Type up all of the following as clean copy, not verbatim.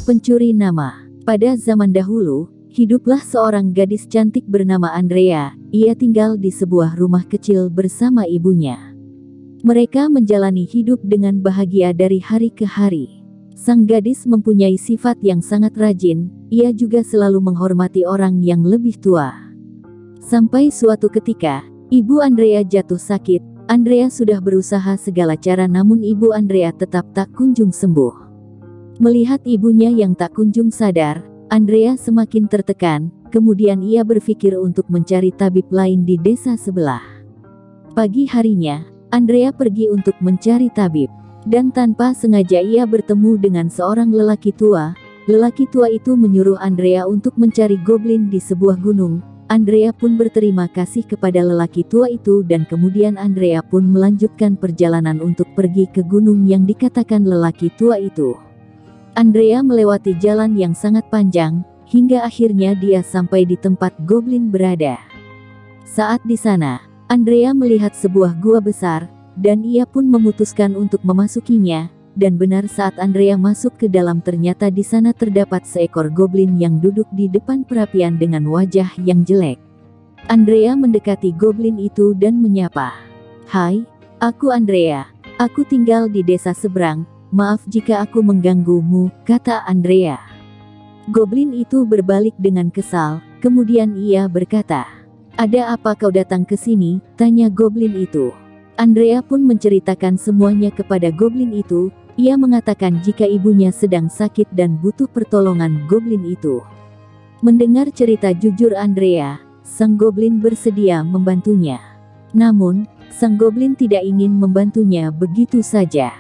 Pencuri nama. Pada zaman dahulu, hiduplah seorang gadis cantik bernama Andrea. Ia tinggal di sebuah rumah kecil bersama ibunya. Mereka menjalani hidup dengan bahagia dari hari ke hari. Sang gadis mempunyai sifat yang sangat rajin, ia juga selalu menghormati orang yang lebih tua. Sampai suatu ketika, ibu Andrea jatuh sakit. Andrea sudah berusaha segala cara namun ibu Andrea tetap tak kunjung sembuh. Melihat ibunya yang tak kunjung sadar, Andrea semakin tertekan, kemudian ia berpikir untuk mencari tabib lain di desa sebelah. Pagi harinya, Andrea pergi untuk mencari tabib, dan tanpa sengaja ia bertemu dengan seorang lelaki tua. Lelaki tua itu menyuruh Andrea untuk mencari goblin di sebuah gunung. Andrea pun berterima kasih kepada lelaki tua itu dan kemudian Andrea pun melanjutkan perjalanan untuk pergi ke gunung yang dikatakan lelaki tua itu. Andrea melewati jalan yang sangat panjang, hingga akhirnya dia sampai di tempat goblin berada. Saat di sana, Andrea melihat sebuah gua besar, dan ia pun memutuskan untuk memasukinya, dan benar saat Andrea masuk ke dalam ternyata di sana terdapat seekor goblin yang duduk di depan perapian dengan wajah yang jelek. Andrea mendekati goblin itu dan menyapa. "Hai, aku Andrea. Aku tinggal di desa seberang. Maaf jika aku mengganggumu," kata Andrea. Goblin itu berbalik dengan kesal, kemudian ia berkata, "Ada apa kau datang ke sini?" tanya goblin itu. Andrea pun menceritakan semuanya kepada goblin itu. Ia mengatakan jika ibunya sedang sakit dan butuh pertolongan goblin itu. Mendengar cerita jujur Andrea, sang goblin bersedia membantunya. Namun, sang goblin tidak ingin membantunya begitu saja.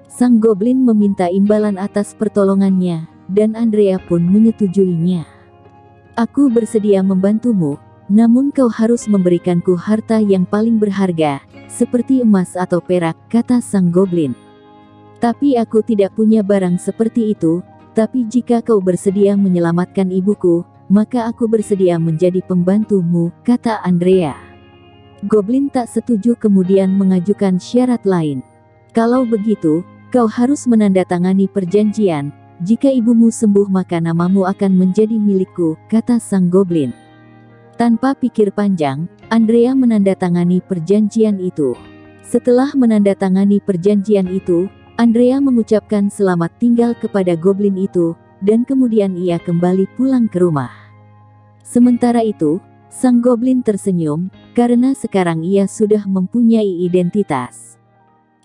Sang goblin meminta imbalan atas pertolongannya, dan Andrea pun menyetujuinya. "Aku bersedia membantumu, namun kau harus memberikanku harta yang paling berharga, seperti emas atau perak," kata sang goblin. "Tapi aku tidak punya barang seperti itu, tapi jika kau bersedia menyelamatkan ibuku, maka aku bersedia menjadi pembantumu," kata Andrea. Goblin tak setuju kemudian mengajukan syarat lain. "Kalau begitu, kau harus menandatangani perjanjian, jika ibumu sembuh maka namamu akan menjadi milikku," kata sang goblin. Tanpa pikir panjang, Andrea menandatangani perjanjian itu. Setelah menandatangani perjanjian itu, Andrea mengucapkan selamat tinggal kepada goblin itu, dan kemudian ia kembali pulang ke rumah. Sementara itu, sang goblin tersenyum, karena sekarang ia sudah mempunyai identitas.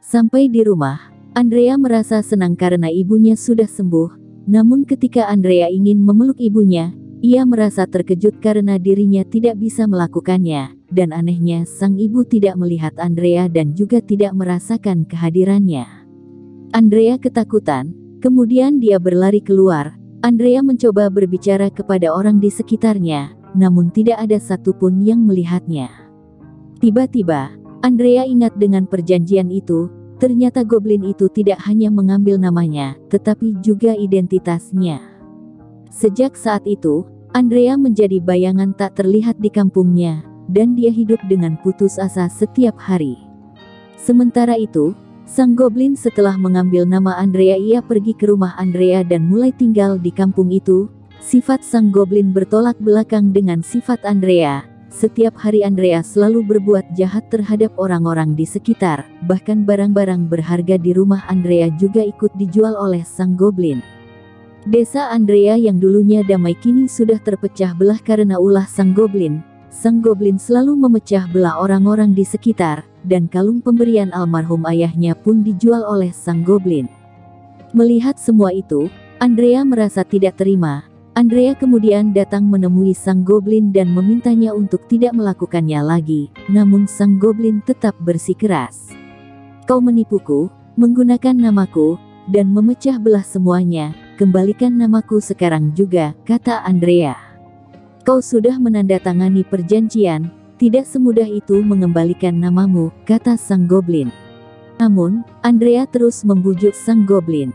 Sampai di rumah, Andrea merasa senang karena ibunya sudah sembuh, namun ketika Andrea ingin memeluk ibunya, ia merasa terkejut karena dirinya tidak bisa melakukannya, dan anehnya sang ibu tidak melihat Andrea dan juga tidak merasakan kehadirannya. Andrea ketakutan, kemudian dia berlari keluar. Andrea mencoba berbicara kepada orang di sekitarnya, namun tidak ada satupun yang melihatnya. Tiba-tiba, Andrea ingat dengan perjanjian itu. Ternyata goblin itu tidak hanya mengambil namanya, tetapi juga identitasnya. Sejak saat itu, Andrea menjadi bayangan tak terlihat di kampungnya, dan dia hidup dengan putus asa setiap hari. Sementara itu, sang goblin setelah mengambil nama Andrea ia pergi ke rumah Andrea dan mulai tinggal di kampung itu. Sifat sang goblin bertolak belakang dengan sifat Andrea. Setiap hari Andrea selalu berbuat jahat terhadap orang-orang di sekitar, bahkan barang-barang berharga di rumah Andrea juga ikut dijual oleh sang goblin. Desa Andrea yang dulunya damai kini sudah terpecah belah karena ulah sang goblin. Sang goblin selalu memecah belah orang-orang di sekitar, dan kalung pemberian almarhum ayahnya pun dijual oleh sang goblin. Melihat semua itu, Andrea merasa tidak terima. Andrea kemudian datang menemui sang goblin dan memintanya untuk tidak melakukannya lagi, namun sang goblin tetap bersikeras. "Kau menipuku, menggunakan namaku, dan memecah belah semuanya, kembalikan namaku sekarang juga," kata Andrea. "Kau sudah menandatangani perjanjian, tidak semudah itu mengembalikan namamu," kata sang goblin. Namun, Andrea terus membujuk sang goblin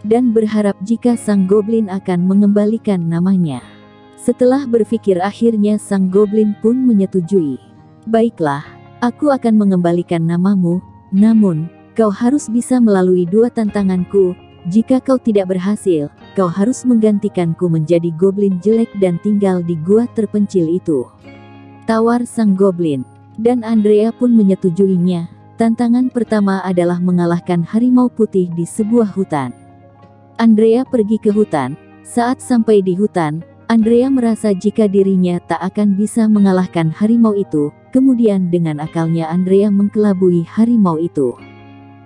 dan berharap jika sang goblin akan mengembalikan namanya. Setelah berpikir akhirnya sang goblin pun menyetujui. "Baiklah, aku akan mengembalikan namamu, namun, kau harus bisa melalui 2 tantanganku," jika kau tidak berhasil, kau harus menggantikanku menjadi goblin jelek dan tinggal di gua terpencil itu. Tawar sang goblin. Dan Andrea pun menyetujuinya. Tantangan pertama adalah mengalahkan harimau putih di sebuah hutan. Andrea pergi ke hutan. Saat sampai di hutan, Andrea merasa jika dirinya tak akan bisa mengalahkan harimau itu. Kemudian dengan akalnya Andrea mengkelabui harimau itu.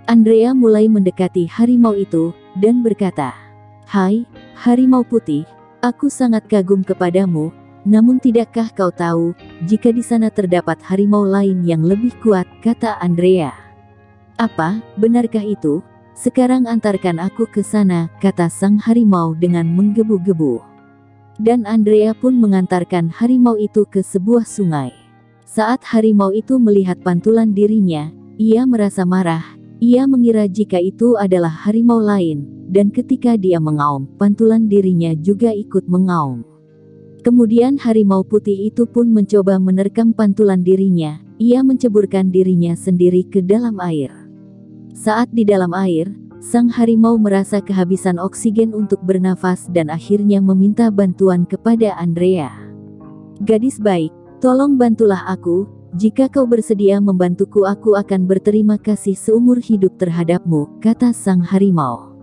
Andrea mulai mendekati harimau itu, dan berkata, "Hai, harimau putih, aku sangat kagum kepadamu, namun tidakkah kau tahu, jika di sana terdapat harimau lain yang lebih kuat," kata Andrea. "Apa, benarkah itu? Sekarang antarkan aku ke sana," kata sang harimau dengan menggebu-gebu. Dan Andrea pun mengantarkan harimau itu ke sebuah sungai. Saat harimau itu melihat pantulan dirinya, ia merasa marah. Ia mengira jika itu adalah harimau lain, dan ketika dia mengaum, pantulan dirinya juga ikut mengaum. Kemudian harimau putih itu pun mencoba menerkam pantulan dirinya. Ia menceburkan dirinya sendiri ke dalam air. Saat di dalam air, sang harimau merasa kehabisan oksigen untuk bernafas dan akhirnya meminta bantuan kepada Andrea. "Gadis baik, tolong bantulah aku. Jika kau bersedia membantuku, aku akan berterima kasih seumur hidup terhadapmu," kata sang harimau.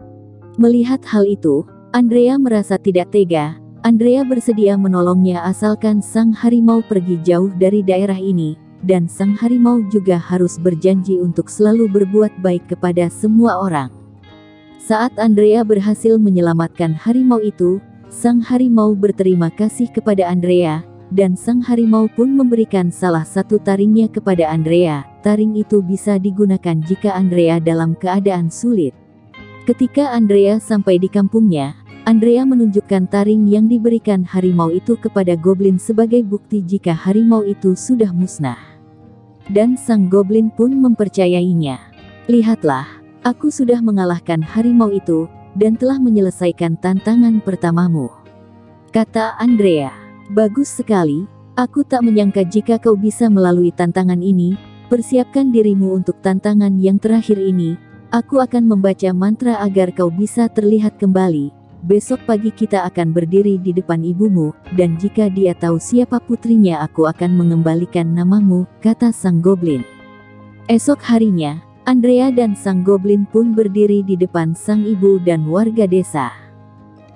Melihat hal itu, Andrea merasa tidak tega. Andrea bersedia menolongnya asalkan sang harimau pergi jauh dari daerah ini, dan sang harimau juga harus berjanji untuk selalu berbuat baik kepada semua orang. Saat Andrea berhasil menyelamatkan harimau itu, sang harimau berterima kasih kepada Andrea, dan sang harimau pun memberikan salah satu taringnya kepada Andrea. Taring itu bisa digunakan jika Andrea dalam keadaan sulit. Ketika Andrea sampai di kampungnya, Andrea menunjukkan taring yang diberikan harimau itu kepada goblin sebagai bukti jika harimau itu sudah musnah. Dan sang goblin pun mempercayainya. "Lihatlah, aku sudah mengalahkan harimau itu, dan telah menyelesaikan tantangan pertamamu," kata Andrea. "Bagus sekali, aku tak menyangka jika kau bisa melalui tantangan ini. Persiapkan dirimu untuk tantangan yang terakhir ini. Aku akan membaca mantra agar kau bisa terlihat kembali. Besok pagi kita akan berdiri di depan ibumu, dan jika dia tahu siapa putrinya aku akan mengembalikan namamu," kata sang goblin. Esok harinya, Andrea dan sang goblin pun berdiri di depan sang ibu dan warga desa.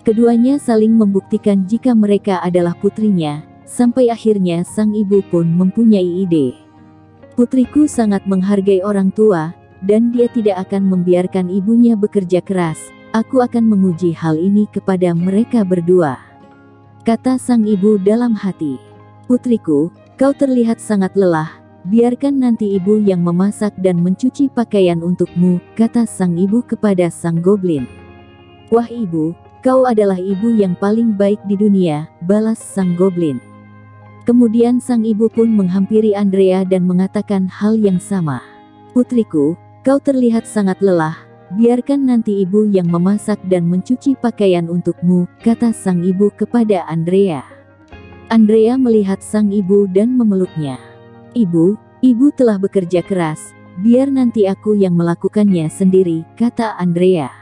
Keduanya saling membuktikan jika mereka adalah putrinya, sampai akhirnya sang ibu pun mempunyai ide. "Putriku sangat menghargai orang tua, dan dia tidak akan membiarkan ibunya bekerja keras. Aku akan menguji hal ini kepada mereka berdua," kata sang ibu dalam hati. "Putriku, kau terlihat sangat lelah, biarkan nanti ibu yang memasak dan mencuci pakaian untukmu," kata sang ibu kepada sang goblin. "Wah ibu, kau adalah ibu yang paling baik di dunia," balas sang goblin. Kemudian sang ibu pun menghampiri Andrea dan mengatakan hal yang sama. "Putriku, kau terlihat sangat lelah, biarkan nanti ibu yang memasak dan mencuci pakaian untukmu," kata sang ibu kepada Andrea. Andrea melihat sang ibu dan memeluknya. Ibu telah bekerja keras, biar nanti aku yang melakukannya sendiri," kata Andrea.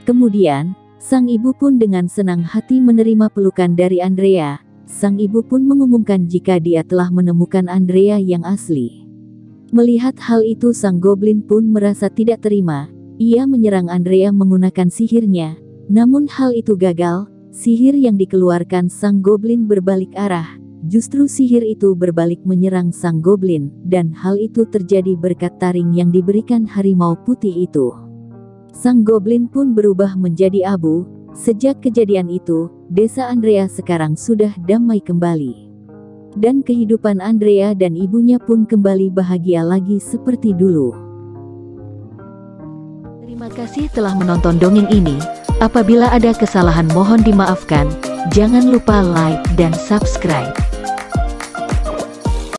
Kemudian, sang ibu pun dengan senang hati menerima pelukan dari Andrea. Sang ibu pun mengumumkan jika dia telah menemukan Andrea yang asli. Melihat hal itu sang goblin pun merasa tidak terima. Ia menyerang Andrea menggunakan sihirnya. Namun hal itu gagal. Sihir yang dikeluarkan sang goblin berbalik arah. Justru sihir itu berbalik menyerang sang goblin. Dan hal itu terjadi berkat taring yang diberikan harimau putih itu. Sang goblin pun berubah menjadi abu. Sejak kejadian itu, desa Andrea sekarang sudah damai kembali. Dan kehidupan Andrea dan ibunya pun kembali bahagia lagi seperti dulu. Terima kasih telah menonton dongeng ini. Apabila ada kesalahan mohon dimaafkan. Jangan lupa like dan subscribe.